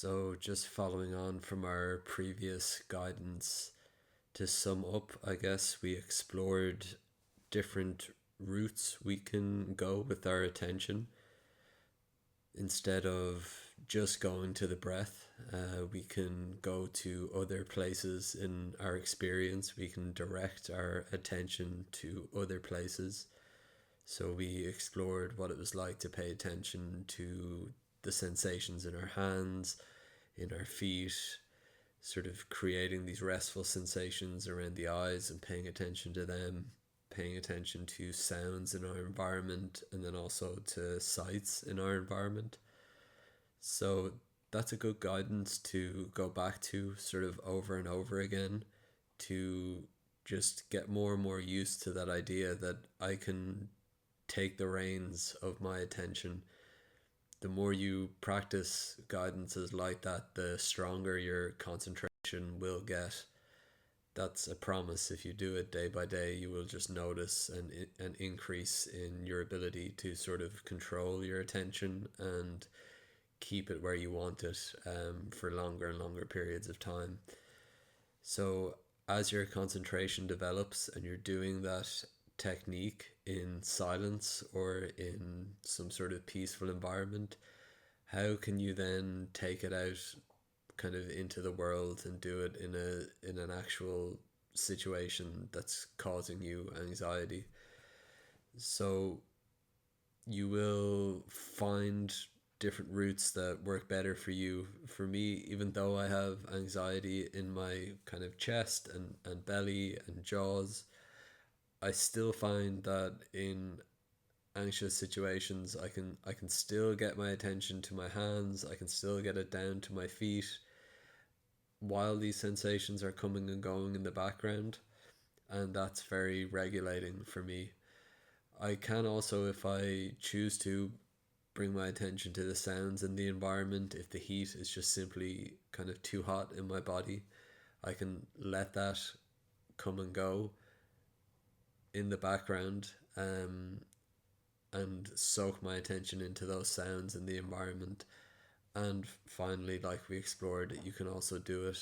So, just following on from our previous guidance, to sum up, I guess we explored different routes we can go with our attention. Instead of just going to the breath, we can go to other places in our experience. We can direct our attention to other places. So, we explored what it was like to pay attention to the sensations in our hands, in our feet, sort of creating these restful sensations around the eyes and paying attention to them, paying attention to sounds in our environment, and then also to sights in our environment. So that's a good guidance to go back to sort of over and over again, to just get more and more used to that idea that I can take the reins of my attention. The more you practice guidances like that, the stronger your concentration will get. That's a promise. If you do it day by day, you will just notice an increase in your ability to sort of control your attention and keep it where you want it for longer and longer periods of time. So, as your concentration develops and you're doing that technique in silence or in some sort of peaceful environment, how can you then take it out kind of into the world and do it in an actual situation that's causing you anxiety? So you will find different routes that work better for you. For me, even though I have anxiety in my kind of chest and belly and jaws, I still find that in anxious situations I can still get my attention to my hands, I can still get it down to my feet while these sensations are coming and going in the background, and that's very regulating for me. I can also, if I choose to, bring my attention to the sounds in the environment. If the heat is just simply kind of too hot in my body, I can let that come and go in the background, and soak my attention into those sounds in the environment. And finally, like we explored, you can also do it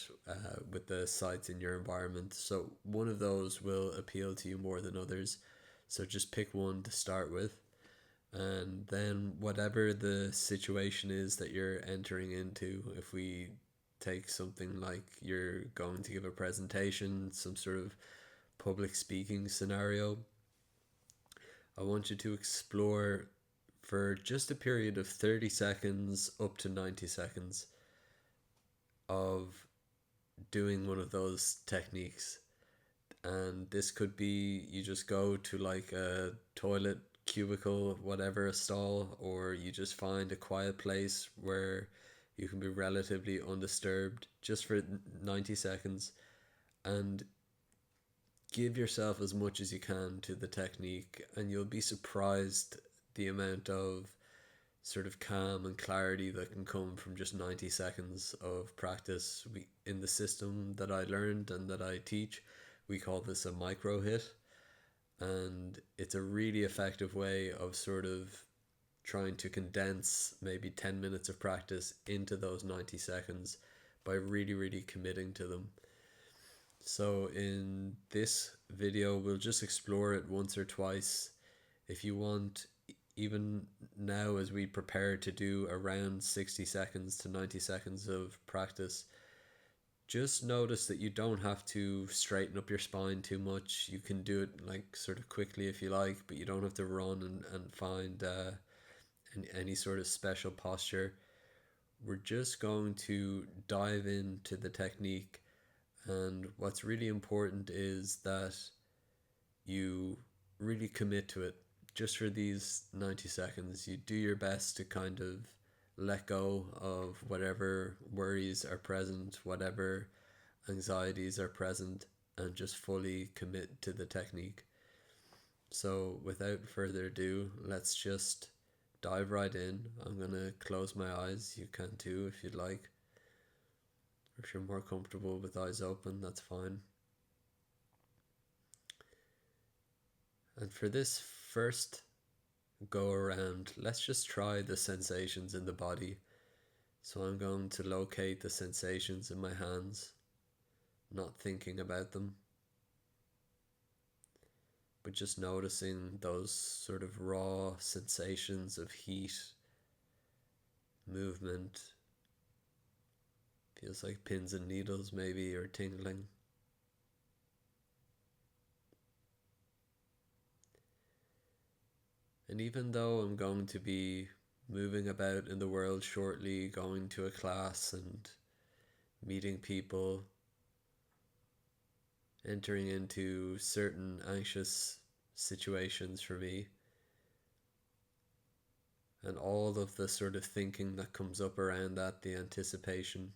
with the sights in your environment. So one of those will appeal to you more than others. So just pick one to start with. And then, whatever the situation is that you're entering into, if we take something like you're going to give a presentation, some sort of public speaking scenario, I want you to explore for just a period of 30 seconds up to 90 seconds of doing one of those techniques. And this could be you just go to like a toilet cubicle, whatever, a stall, or you just find a quiet place where you can be relatively undisturbed just for 90 seconds and give yourself as much as you can to the technique, and you'll be surprised the amount of sort of calm and clarity that can come from just 90 seconds of practice. In the system that I learned and that I teach, we call this a micro hit, and it's a really effective way of sort of trying to condense maybe 10 minutes of practice into those 90 seconds by really, really committing to them. So in this video, we'll just explore it once or twice. If you want, even now as we prepare to do around 60 seconds to 90 seconds of practice, just notice that you don't have to straighten up your spine too much. You can do it like sort of quickly if you like, but you don't have to run and find any sort of special posture. We're just going to dive into the technique, and what's really important is that you really commit to it just for these 90 seconds. You do your best to kind of let go of whatever worries are present, whatever anxieties are present, and just fully commit to the technique. So, without further ado, let's just dive right in. I'm going to close my eyes. You can too if you'd like. If you're more comfortable with eyes open, that's fine. And for this first go around, let's just try the sensations in the body. So I'm going to locate the sensations in my hands, not thinking about them, but just noticing those sort of raw sensations of heat, movement. Feels like pins and needles maybe, or tingling. And even though I'm going to be moving about in the world shortly, going to a class and meeting people, entering into certain anxious situations for me, and all of the sort of thinking that comes up around that, the anticipation.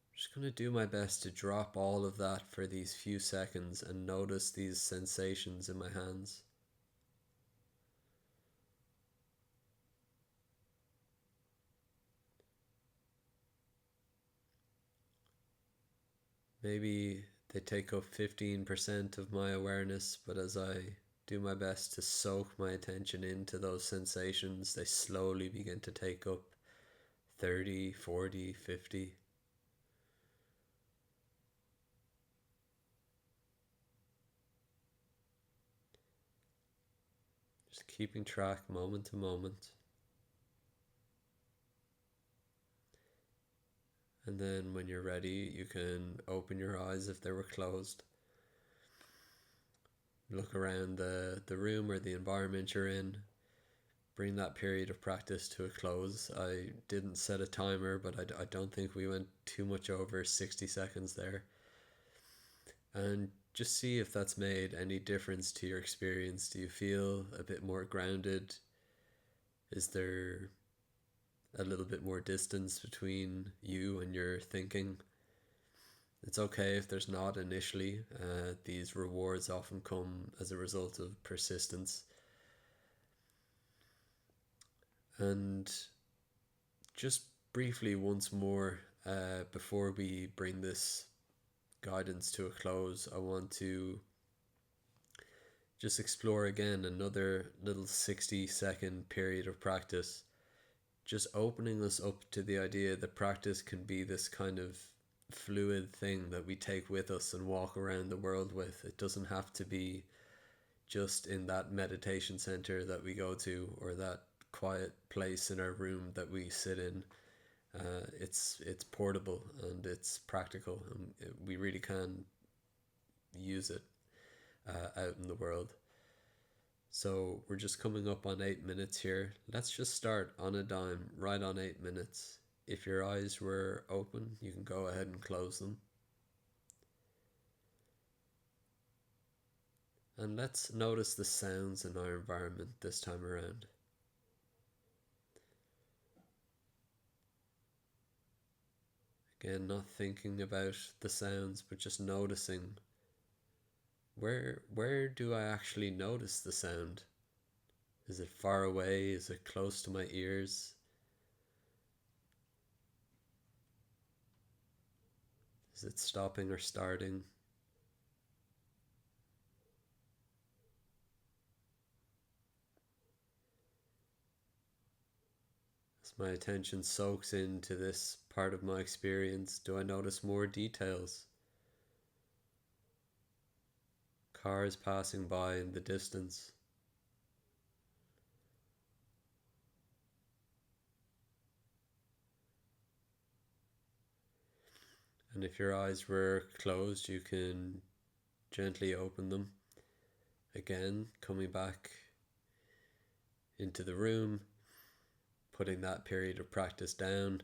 I'm just going to do my best to drop all of that for these few seconds and notice these sensations in my hands. Maybe they take up 15% of my awareness, but as I do my best to soak my attention into those sensations, they slowly begin to take up 30, 40, 50. Just keeping track moment to moment. And then when you're ready, you can open your eyes if they were closed. Look around the room or the environment you're in. Bring that period of practice to a close. I didn't set a timer, but I don't think we went too much over 60 seconds there. And just see if that's made any difference to your experience. Do you feel a bit more grounded? Is there a little bit more distance between you and your thinking? It's okay if there's not initially. These rewards often come as a result of persistence. And just briefly, once more, before we bring this guidance to a close, I want to just explore again another little 60-second period of practice, just opening us up to the idea that practice can be this kind of fluid thing that we take with us and walk around the world with. It doesn't have to be just in that meditation center that we go to, or that quiet place in our room that we sit in. It's portable and it's practical, and we really can use it out in the world. So we're just coming up on 8 minutes here. Let's just start on a dime, right on 8 minutes. If your eyes were open, you can go ahead and close them. And let's notice the sounds in our environment this time around. Again, not thinking about the sounds, but just noticing where do I actually notice the sound? Is it far away? Is it close to my ears? Is it stopping or starting? As my attention soaks into this part of my experience, do I notice more details? Cars passing by in the distance. And if your eyes were closed, you can gently open them. Again, coming back into the room, putting that period of practice down.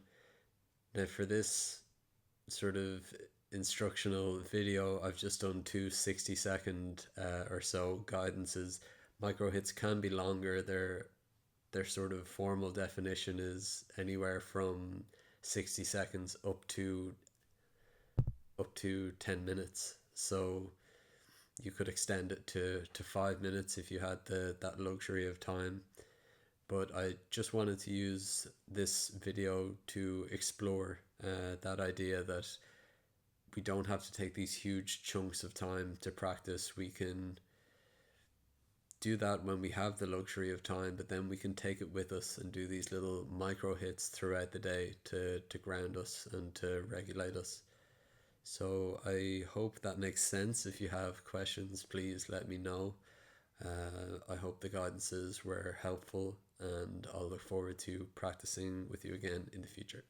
Now, for this sort of instructional video, I've just done two 60-second or so guidances. Micro hits can be longer. Their sort of formal definition is anywhere from 60 seconds up to 10 minutes. So you could extend it to 5 minutes if you had that luxury of time. But I just wanted to use this video to explore that idea that we don't have to take these huge chunks of time to practice. We can do that when we have the luxury of time, but then we can take it with us and do these little micro hits throughout the day to ground us and to regulate us. So I hope that makes sense. If you have questions, please let me know. I hope the guidances were helpful, and I'll look forward to practicing with you again in the future.